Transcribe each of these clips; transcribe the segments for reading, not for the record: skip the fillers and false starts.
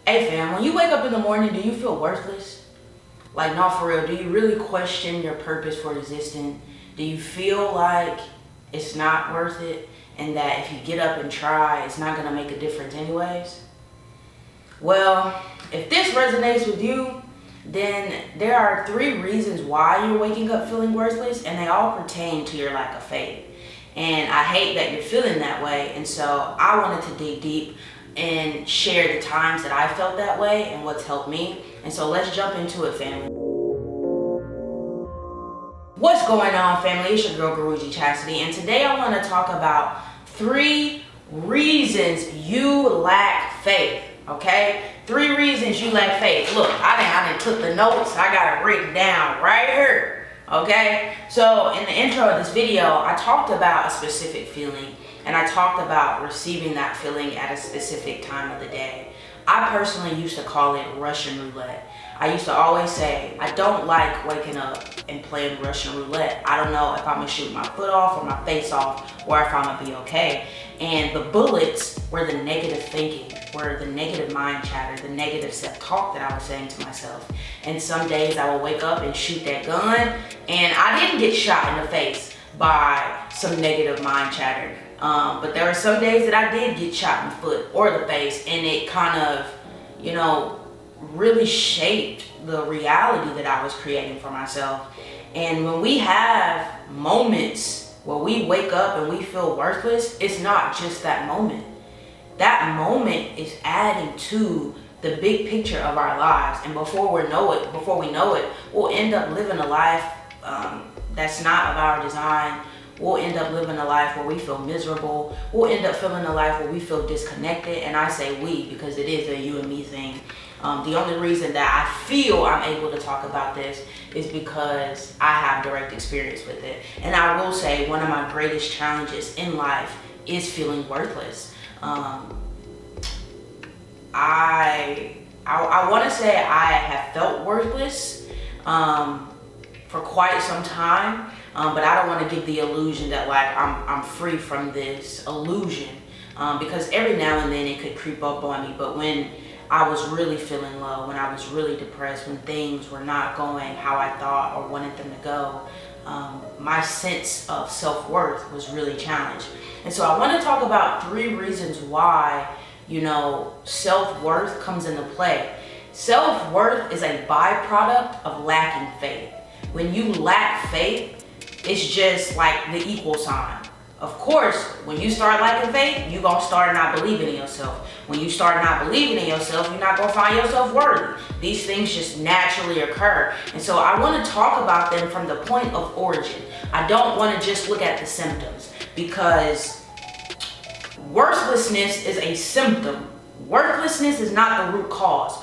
Hey fam, when you wake up in the morning, do you feel worthless? Like, no, for real, do you really question your purpose for existing? Do you feel like it's not worth it and that if you get up and try, it's not gonna make a difference anyways? Well, if this resonates with you, then there are 3 reasons why you're waking up feeling worthless, and they all pertain to your lack of faith. And I hate that you're feeling that way, and so I wanted to dig deep and share the times that I felt that way and what's helped me. And so let's jump into it, family. What's going on, family? It's your girl Guruji Chastity, and today I want to talk about 3 reasons you lack faith. Okay, 3 reasons you lack faith. Look, I didn't took the notes. I got it written down right here. Okay, so in the intro of this video, I talked about a specific feeling, and I talked about receiving that feeling at a specific time of the day. I personally used to call it Russian roulette. I used to always say, I don't like waking up and playing Russian roulette. I don't know if I'm gonna shoot my foot off or my face off, or if I'm gonna be okay. And the bullets were the negative thinking, were the negative mind chatter, the negative self-talk that I was saying to myself. And some days I would wake up and shoot that gun, and I didn't get shot in the face by some negative mind chatter. But there were some days that I did get shot in the foot or the face, and it kind of, really shaped the reality that I was creating for myself. And when we have moments where we wake up and we feel worthless, it's not just that moment. That moment is adding to the big picture of our lives, and before we know it, we'll end up living a life that's not of our design. We'll end up living a life where we feel miserable. We'll end up feeling a life where we feel disconnected. And I say we because it is a you and me thing. The only reason that I feel I'm able to talk about this is because I have direct experience with it. And I will say one of my greatest challenges in life is feeling worthless. I want to say I have felt worthless for quite some time. But I don't want to give the illusion that I'm free from this illusion, because every now and then it could creep up on me. But when I was really feeling low, when I was really depressed, when things were not going how I thought or wanted them to go, my sense of self-worth was really challenged. And so I want to talk about 3 reasons why, self-worth comes into play. Self-worth is a byproduct of lacking faith. When you lack faith, it's just like the equal sign. Of course, when you start lacking faith, you're going to start not believing in yourself. When you start not believing in yourself, you're not going to find yourself worthy. These things just naturally occur. And so I want to talk about them from the point of origin. I don't want to just look at the symptoms, because worthlessness is a symptom. Worthlessness is not the root cause.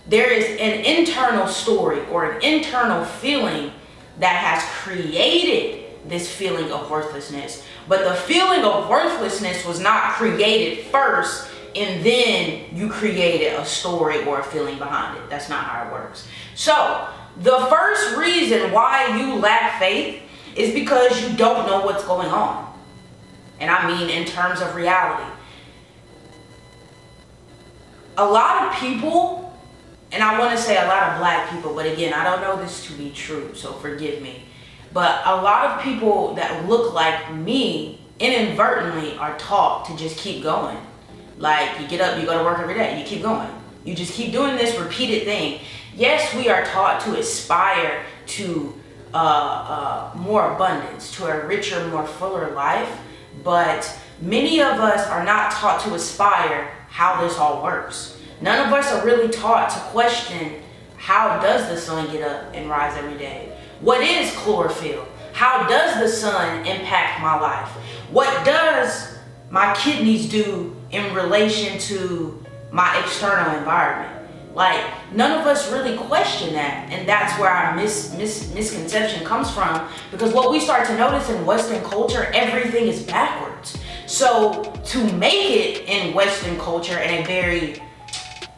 There is an internal story or an internal feeling that has created this feeling of worthlessness. But the feeling of worthlessness was not created first and then you created a story or a feeling behind it. That's not how it works. So the first reason why you lack faith is because you don't know what's going on. And I mean in terms of reality. A lot of people, and I want to say a lot of black people, but again, I don't know this to be true, so forgive me. But a lot of people that look like me inadvertently are taught to just keep going. Like, you get up, you go to work every day, you keep going. You just keep doing this repeated thing. Yes, we are taught to aspire to more abundance, to a richer, more fuller life, but many of us are not taught to aspire how this all works. None of us are really taught to question, how does the sun get up and rise every day? What is chlorophyll? How does the sun impact my life? What does my kidneys do in relation to my external environment? Like, none of us really question that, and that's where our misconception comes from, because what we start to notice in Western culture, everything is backwards. So to make it in Western culture, in a very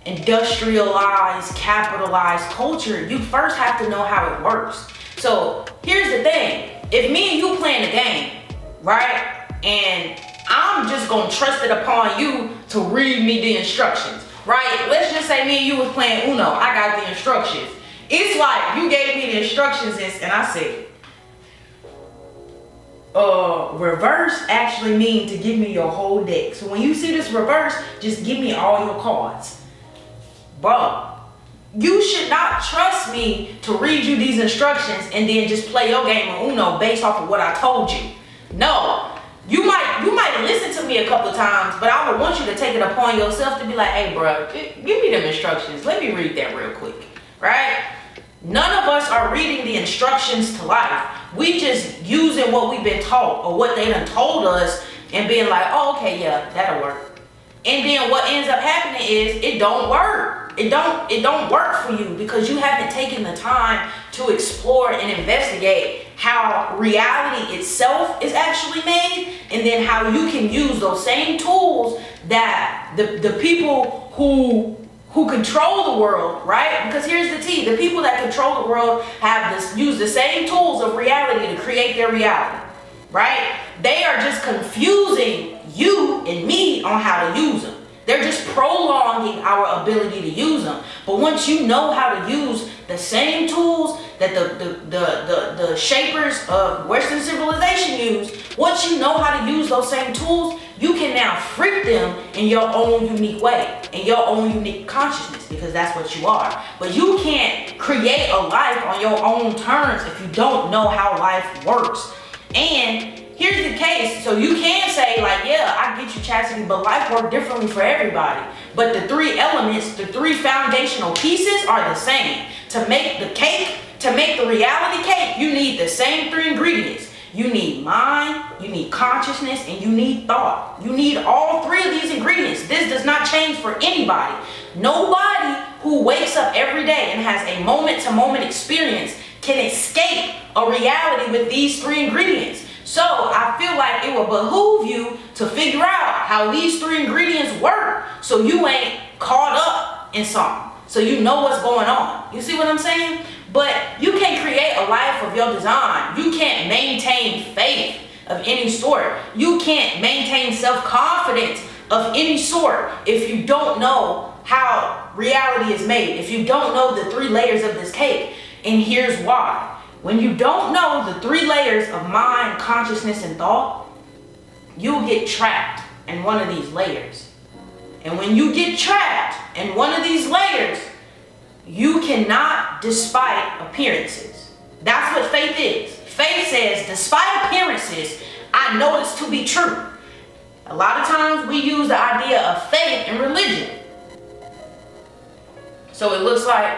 industrialized, capitalized culture, you first have to know how it works. So here's the thing. If me and you playing a game, right? And I'm just gonna trust it upon you to read me the instructions. right? Let's just say me and you was playing Uno. I got the instructions. It's like you gave me the instructions and I said, reverse actually mean to give me your whole deck. So when you see this reverse, just give me all your cards. Bro, you should not trust me to read you these instructions and then just play your game of Uno based off of what I told you. No. You might listen to me a couple of times, but I would want you to take it upon yourself to be like, hey, bro, give me them instructions. Let me read that real quick, right? None of us are reading the instructions to life. We just using what we've been taught or what they done told us and being like, oh, okay, yeah, that'll work. And then what ends up happening is it don't work. It don't work for you because you haven't taken the time to explore and investigate how reality itself is actually made, and then how you can use those same tools that the people who control the world, right? Because here's the tea: the people that control the world use the same tools of reality to create their reality, right? They are just confusing you and me on how to use them. They're just prolonging our ability to use them. But once you know how to use the same tools that the shapers of Western civilization use, once you know how to use those same tools, you can now freak them in your own unique way, in your own unique consciousness, because that's what you are. But you can't create a life on your own terms if you don't know how life works. And here's the case, so you can say like, yeah, I get you, Chastity, but life works differently for everybody. But the three elements, the three foundational pieces are the same. To make the cake, to make the reality cake, you need the same three ingredients. You need mind, you need consciousness, and you need thought. You need all three of these ingredients. This does not change for anybody. Nobody who wakes up every day and has a moment-to-moment experience can escape a reality with these three ingredients. So I feel like it will behoove you to figure out how these three ingredients work so you ain't caught up in something. So you know what's going on. You see what I'm saying? But you can't create a life of your design. You can't maintain faith of any sort. You can't maintain self-confidence of any sort if you don't know how reality is made, if you don't know the three layers of this cake. And here's why. When you don't know the three layers of mind, consciousness, and thought, you'll get trapped in one of these layers. And when you get trapped in one of these layers, you cannot despite appearances. That's what faith is. Faith says, despite appearances, I know this to be true. A lot of times we use the idea of faith in religion. So it looks like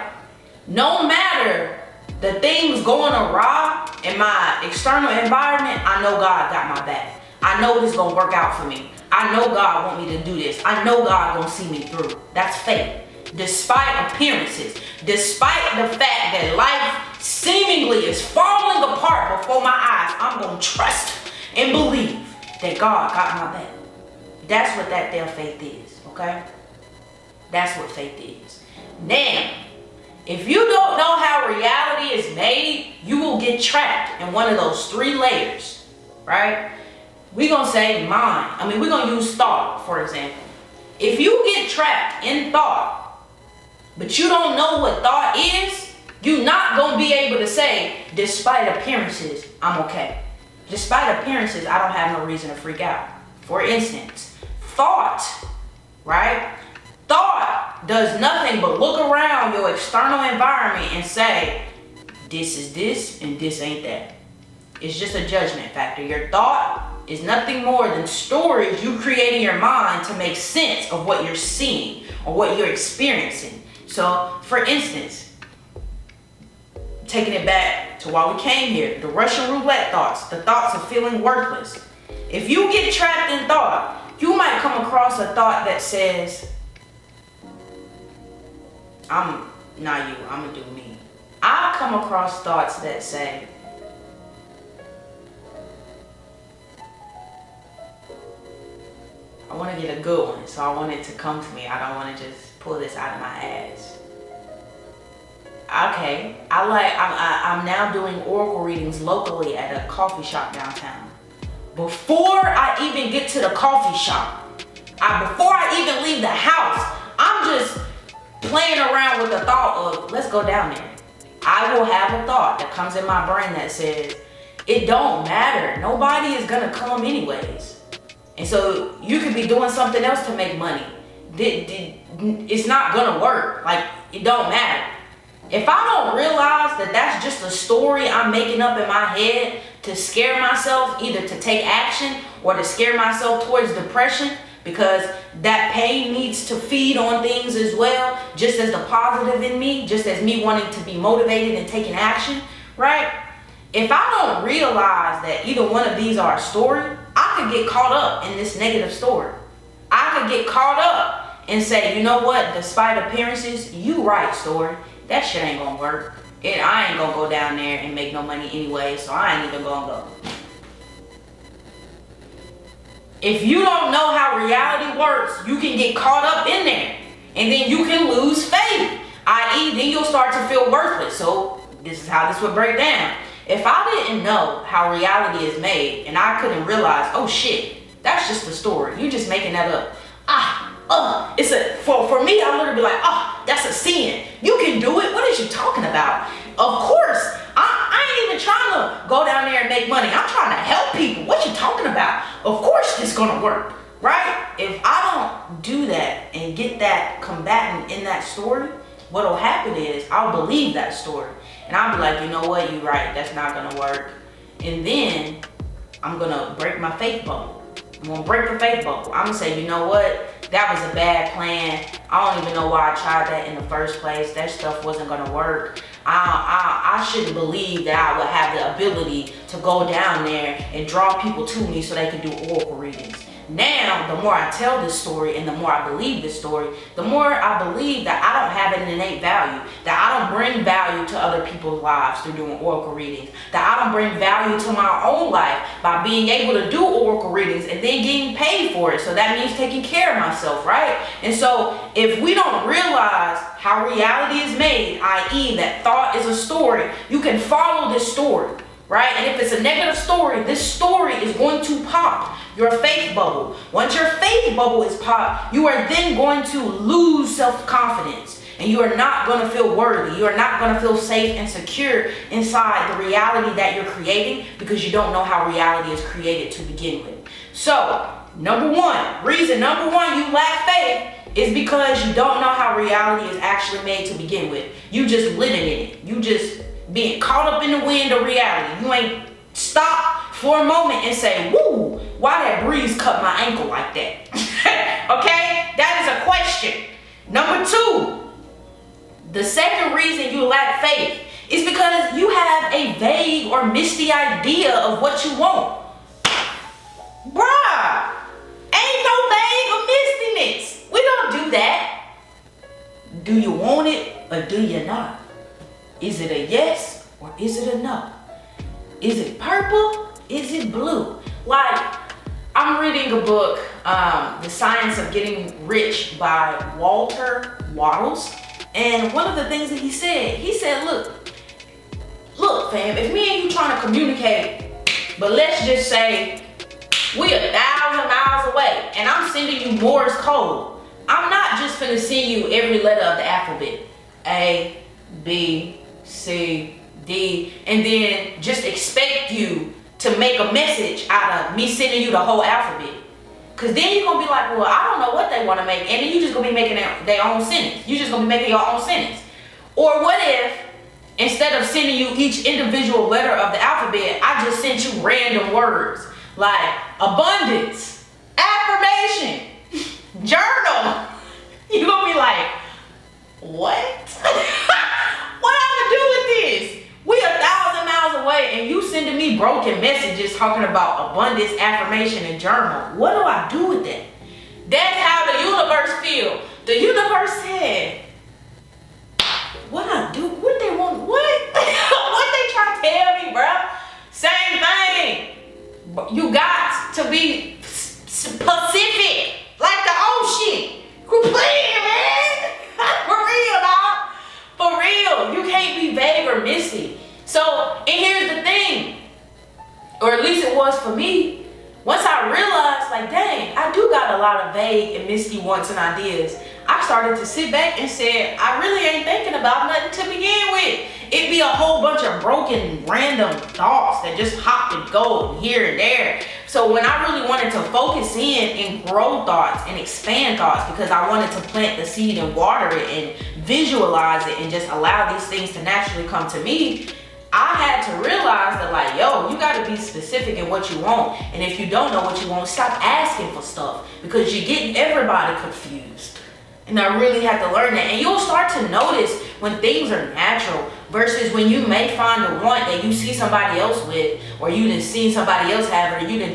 no matter the things going awry in my external environment, I know God got my back. I know this is going to work out for me. I know God want me to do this. I know God going to see me through. That's faith. Despite appearances, despite the fact that life seemingly is falling apart before my eyes, I'm going to trust and believe that God got my back. That's what that there faith is, okay? That's what faith is. Now, if you don't know how reality is made, you will get trapped in one of those three layers, right? We're going to say mind. We're going to use thought, for example. If you get trapped in thought, but you don't know what thought is, you're not going to be able to say, despite appearances, I'm okay. Despite appearances, I don't have no reason to freak out. For instance, thought, right? Thought does nothing but look around your external environment and say, this is this and this ain't that. It's just a judgment factor. Your thought is nothing more than stories you create in your mind to make sense of what you're seeing or what you're experiencing. So, for instance, taking it back to why we came here, the Russian roulette thoughts, the thoughts of feeling worthless. If you get trapped in thought, you might come across a thought that says, I'm not you, I'm gonna do me. I come across thoughts that say, I want to get a good one, so I want it to come to me. I don't want to just pull this out of my ass. Okay, I'm now doing oracle readings locally at a coffee shop downtown. Before I even get to the coffee shop, before I even leave the house, I'm playing around with the thought of, let's go down there. I will have a thought that comes in my brain that says, it don't matter. Nobody is gonna come anyways. And so you could be doing something else to make money. It's not gonna work. Like, it don't matter. If I don't realize that that's just a story I'm making up in my head to scare myself, either to take action or to scare myself towards depression, because that pain needs to feed on things as well, just as the positive in me, just as me wanting to be motivated and taking action, right? If I don't realize that either one of these are a story, I could get caught up in this negative story. I could get caught up and say, you know what, despite appearances, you right, story. That shit ain't gonna work. I ain't gonna go down there and make no money anyway, so I ain't even gonna go. If you don't know how reality works, you can get caught up in there. And then you can lose faith. I.e., then you'll start to feel worthless. So this is how this would break down. If I didn't know how reality is made, and I couldn't realize, oh shit, that's just a story. You just making that up. It's for me, I literally be like, that's a sin. You can do it. What is you talking about? Of course, I ain't even trying to go down there and make money. I'm trying to help people. What you talking about? Of course this gonna work, right? If I don't do that and get that combatant in that story, what'll happen is I'll believe that story. And I'll be like, you know what, you're right, that's not gonna work. And then I'm gonna break my faith bubble. I'm gonna break the faith bubble. I'm gonna say, you know what, that was a bad plan. I don't even know why I tried that in the first place. That stuff wasn't gonna work. I shouldn't believe that I would have the ability to go down there and draw people to me so they can do oracle readings. Now, the more I tell this story and the more I believe this story, the more I believe that I don't have an innate value, that I don't bring value to other people's lives through doing oracle readings, that I don't bring value to my own life by being able to do oracle readings and then getting paid for it. So that means taking care of myself, right? And so if we don't realize how reality is made, i.e. that thought is a story, you can follow this story. Right? And if it's a negative story, this story is going to pop your faith bubble. Once your faith bubble is popped, you are then going to lose self-confidence. And you are not going to feel worthy. You are not going to feel safe and secure inside the reality that you're creating because you don't know how reality is created to begin with. So, reason number one you lack faith is because you don't know how reality is actually made to begin with. You just living in it. You just being caught up in the wind of reality. You ain't stop for a moment and say, woo, why that breeze cut my ankle like that? Okay, that is a question. Number two, the second reason you lack faith is because you have a vague or misty idea of what you want. Bruh, ain't no vague or mistiness. We don't do that. Do you want it or do you not? Is it a yes or is it a no? Is it purple? Is it blue? Like, I'm reading a book, The Science of Getting Rich by Walter Wattles. And one of the things that he said, look fam, if me and you trying to communicate, but let's just say we 1,000 miles away and I'm sending you Morse code, I'm not just finna send you every letter of the alphabet. A, B, C, D, and then just expect you to make a message out of me sending you the whole alphabet. Cause then you're gonna be like, well, I don't know what they want to make, and then you just gonna be making their own sentence. You just gonna be making your own sentence. Or what if instead of sending you each individual letter of the alphabet, I just sent you random words like abundance, affirmation, journal. You're gonna be like, what? What I'm gonna do with this? We 1,000 miles away and you sending me broken messages talking about abundance, affirmation, and journal. What do I do with that? That's how the universe feel. The universe said, what I do? What they want? What? What they trying to tell me, bro? Same thing. You got to be specific, like the ocean. Quit playing, man. For real, dog. For real. You can't be vague or misty. So, and here's the thing, or at least it was for me. Once I realized, like, dang, I do got a lot of vague and misty wants and ideas. I started to sit back and said, I really ain't thinking about nothing to begin with. It'd be a whole bunch of broken, random thoughts that just hop and go here and there. So when I really wanted to focus in and grow thoughts and expand thoughts, because I wanted to plant the seed and water it and visualize it and just allow these things to naturally come to me, I had to realize that, like, yo, you got to be specific in what you want. And if you don't know what you want, stop asking for stuff, because you're getting everybody confused. And I really had to learn that. And you'll start to notice when things are natural versus when you may find a want that you see somebody else with, or you done seen somebody else have it, or you've been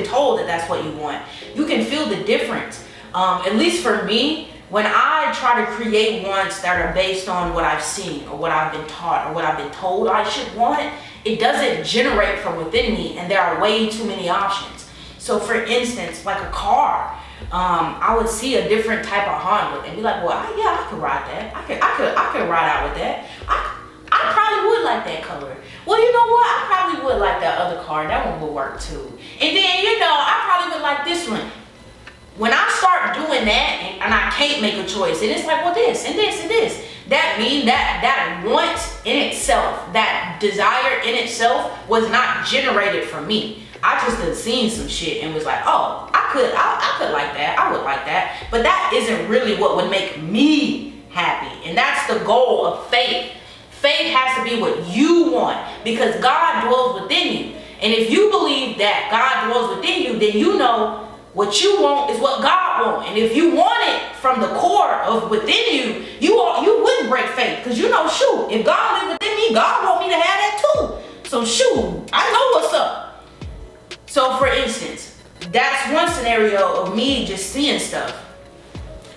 told that that's what you want. You can feel the difference. At least for me, when I try to create wants that are based on what I've seen or what I've been taught or what I've been told I should want, it doesn't generate from within me, and there are way too many options. So for instance, like a car, I would see a different type of Honda and be like, well, I could ride that. I could ride out with that. I probably would like that color. Well, you know what? I probably would like that other car. That one would work too. And then, I probably would like this one. When I start doing that and I can't make a choice, and it's like, well, this and this and this, that means that want in itself, that desire in itself was not generated from me. I just had seen some shit and was like, oh, I could like that. I would like that. But that isn't really what would make me happy. And that's the goal of faith. Faith has to be what you want, because God dwells within you. And if you believe that God dwells within you, then you know what you want is what God wants. And if you want it from the core of within you, you wouldn't break faith, because shoot, if God lives within me, God wants me to have that too. So shoot, I know what's up. So for instance, that's one scenario of me just seeing stuff.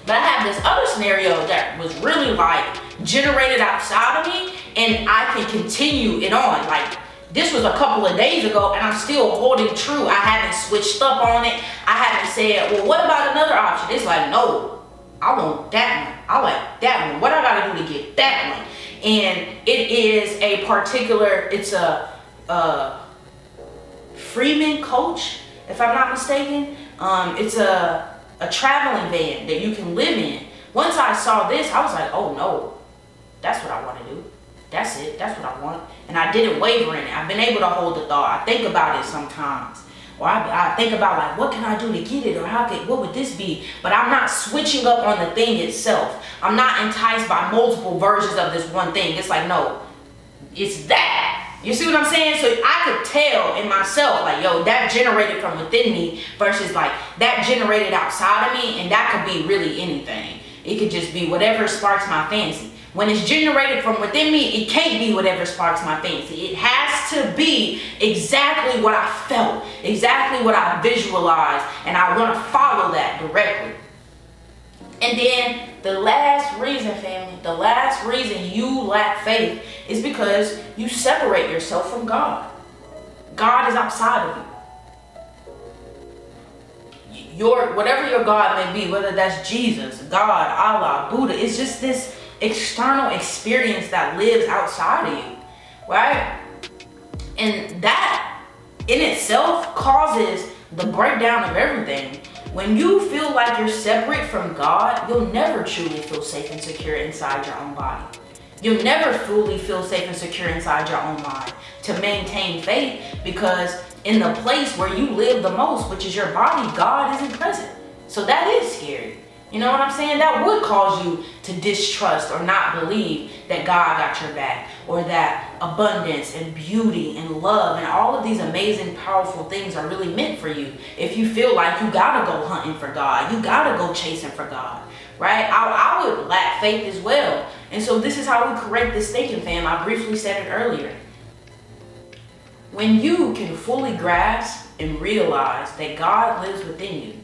But I have this other scenario that was really like generated outside of me, and I can continue it on. Like, this was a couple of days ago and I'm still holding true. I haven't switched up on it. I haven't said, well, what about another option? It's like, no, I want that one. I like that one. What I gotta do to get that one? And it is a particular, it's a Freeman coach, if I'm not mistaken. It's a traveling van that you can live in. Once I saw this, I was like, oh no, that's what I want to do. That's it. That's what I want. And I didn't waver in it. I've been able to hold the thought. I think about it sometimes. Or I think about, like, what can I do to get it? Or what would this be? But I'm not switching up on the thing itself. I'm not enticed by multiple versions of this one thing. It's like, no, it's that. You see what I'm saying? So I could tell in myself, like, yo, that generated from within me versus like that generated outside of me. And that could be really anything. It could just be whatever sparks my fancy. When it's generated from within me, it can't be whatever sparks my fancy. It has to be exactly what I felt, exactly what I visualized, and I want to follow that directly. And then the last reason, family, the last reason you lack faith is because you separate yourself from God. God is outside of you. Whatever your God may be, whether that's Jesus, God, Allah, Buddha, it's just this external experience that lives outside of you, right? And that in itself causes the breakdown of everything. When you feel like you're separate from God, you'll never truly feel safe and secure inside your own body. You'll never fully feel safe and secure inside your own mind to maintain faith, because in the place where you live the most, which is your body, God isn't present. So that is scary. You know what I'm saying? That would cause you to distrust or not believe that God got your back, or that abundance and beauty and love and all of these amazing, powerful things are really meant for you. If you feel like you gotta go hunting for God, you gotta go chasing for God, right? I would lack faith as well. And so this is how we correct this thinking, fam. I briefly said it earlier. When you can fully grasp and realize that God lives within you,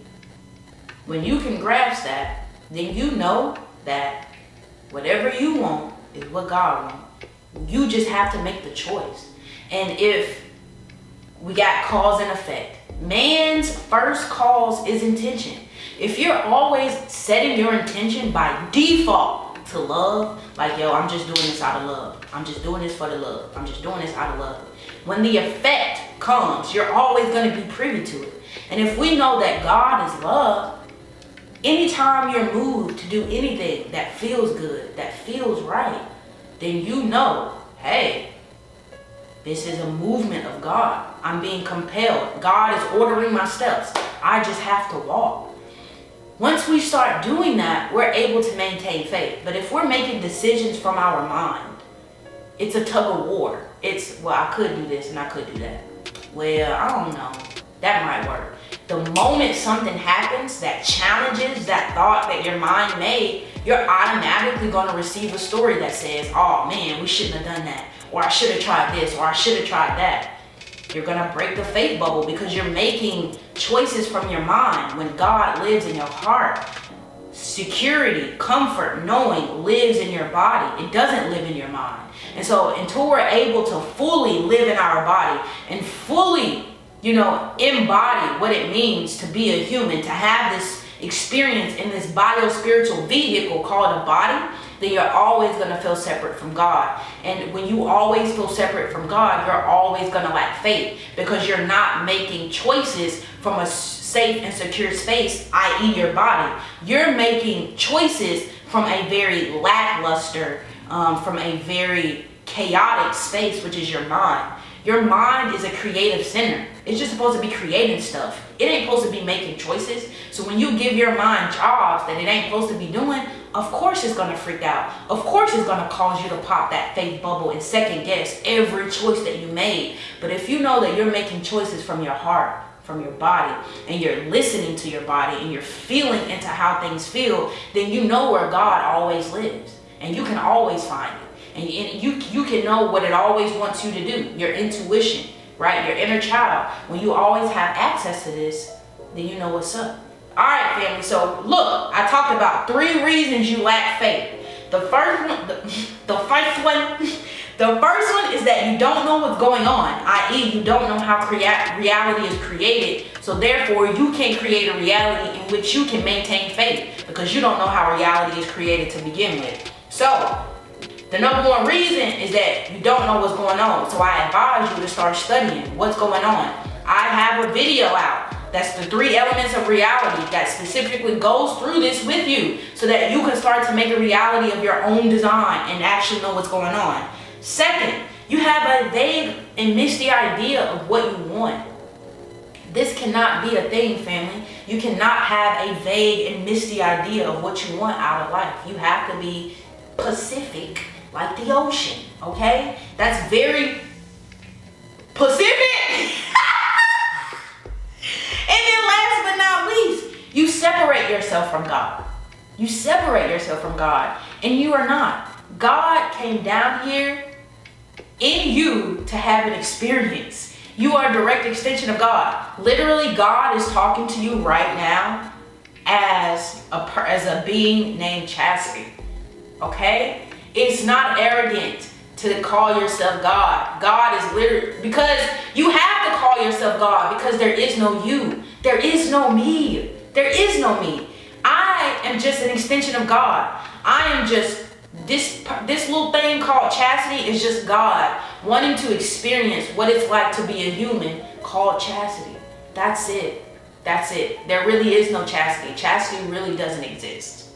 when you can grasp that, then you know that whatever you want is what God wants. You just have to make the choice. And if we got cause and effect, man's first cause is intention. If you're always setting your intention by default to love, like, yo, I'm just doing this out of love. I'm just doing this for the love. I'm just doing this out of love. When the effect comes, you're always going to be privy to it. And if we know that God is love, Anytime you're moved to do anything that feels good, that feels right, then you know, hey, this is a movement of God. I'm being compelled. God is ordering my steps. I just have to walk. Once we start doing that, we're able to maintain faith. But if we're making decisions from our mind, it's a tug of war. It's, well, I could do this and I could do that. Well, I don't know. That might work. The moment something happens that challenges that thought that your mind made, you're automatically going to receive a story that says, oh man, we shouldn't have done that. Or I should have tried this, or I should have tried that. You're going to break the faith bubble because you're making choices from your mind when God lives in your heart. Security, comfort, knowing lives in your body. It doesn't live in your mind. And so until we're able to fully live in our body and fully, embody what it means to be a human, to have this experience in this bio-spiritual vehicle called a body, then you're always going to feel separate from God. And when you always feel separate from God, you're always going to lack faith because you're not making choices from a safe and secure space, i.e. your body. You're making choices from a very lackluster, from a very chaotic space, which is your mind. Your mind is a creative center. It's just supposed to be creating stuff. It ain't supposed to be making choices. So when you give your mind jobs that it ain't supposed to be doing, of course it's going to freak out. Of course it's going to cause you to pop that faith bubble and second guess every choice that you made. But if you know that you're making choices from your heart, from your body, and you're listening to your body and you're feeling into how things feel, then you know where God always lives. And you can always find it. And you can know what it always wants you to do. Your intuition, right? Your inner child. When you always have access to this, then you know what's up. All right, family. So look, I talked about 3 reasons you lack faith. The first one is that you don't know what's going on, i.e. you don't know how reality is created. So therefore, you can't create a reality in which you can maintain faith because you don't know how reality is created to begin with. So the number 1 reason is that you don't know what's going on. So I advise you to start studying what's going on. I have a video out. That's the 3 elements of reality that specifically goes through this with you so that you can start to make a reality of your own design and actually know what's going on. Second, you have a vague and misty idea of what you want. This cannot be a thing, family. You cannot have a vague and misty idea of what you want out of life. You have to be Pacific, like the ocean, okay? That's very Pacific. And then last but not least, you separate yourself from God. You separate yourself from God, and you are not. God came down here in you to have an experience. You are a direct extension of God. Literally, God is talking to you right now as a being named Chastity. Okay? It's not arrogant to call yourself God. God is literally, because you have to call yourself God because there is no you. There is no me. There is no me. I am just an extension of God. I am just, this little thing called chastity is just God wanting to experience what it's like to be a human called chastity. That's it. That's it. There really is no chastity. Chastity really doesn't exist.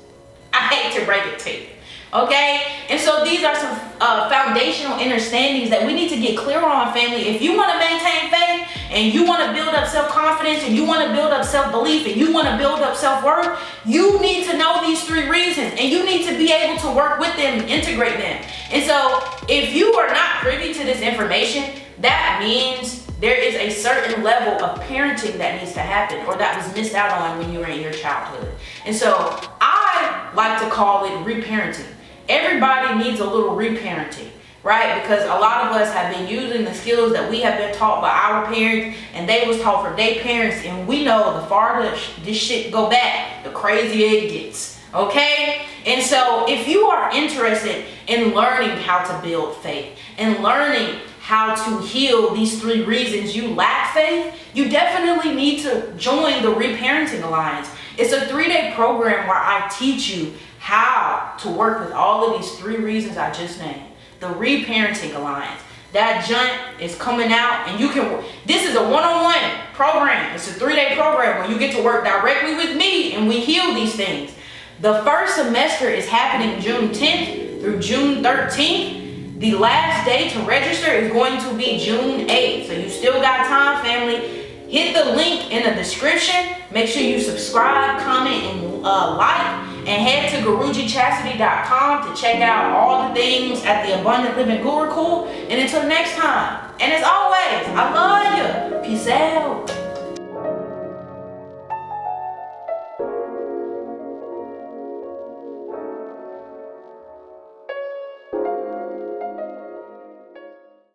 I hate to break it to you. Okay? And so these are some foundational understandings that we need to get clear on, family. If you want to maintain faith and you want to build up self-confidence and you want to build up self-belief and you want to build up self-worth, you need to know these 3 reasons and you need to be able to work with them and integrate them. And so if you are not privy to this information, that means there is a certain level of parenting that needs to happen or that was missed out on when you were in your childhood. And so I like to call it reparenting. Everybody needs a little reparenting, right? Because a lot of us have been using the skills that we have been taught by our parents and they was taught from their parents, and we know the farther this shit go back, the crazier it gets, okay? And so if you are interested in learning how to build faith and learning how to heal these 3 reasons you lack faith, you definitely need to join the Reparenting Alliance. It's a 3-day program where I teach you how to work with all of these 3 reasons I just named. The Reparenting Alliance. That junk is coming out, and you can, this is a one-on-one program. It's a 3-day program where you get to work directly with me and we heal these things. The first semester is happening June 10th through June 13th. The last day to register is going to be June 8th. So you still got time, family. Hit the link in the description. Make sure you subscribe, comment, and like. And head to GurujiChastity.com to check out all the things at the Abundant Living Guru. And until next time. And as always, I love you. Peace out.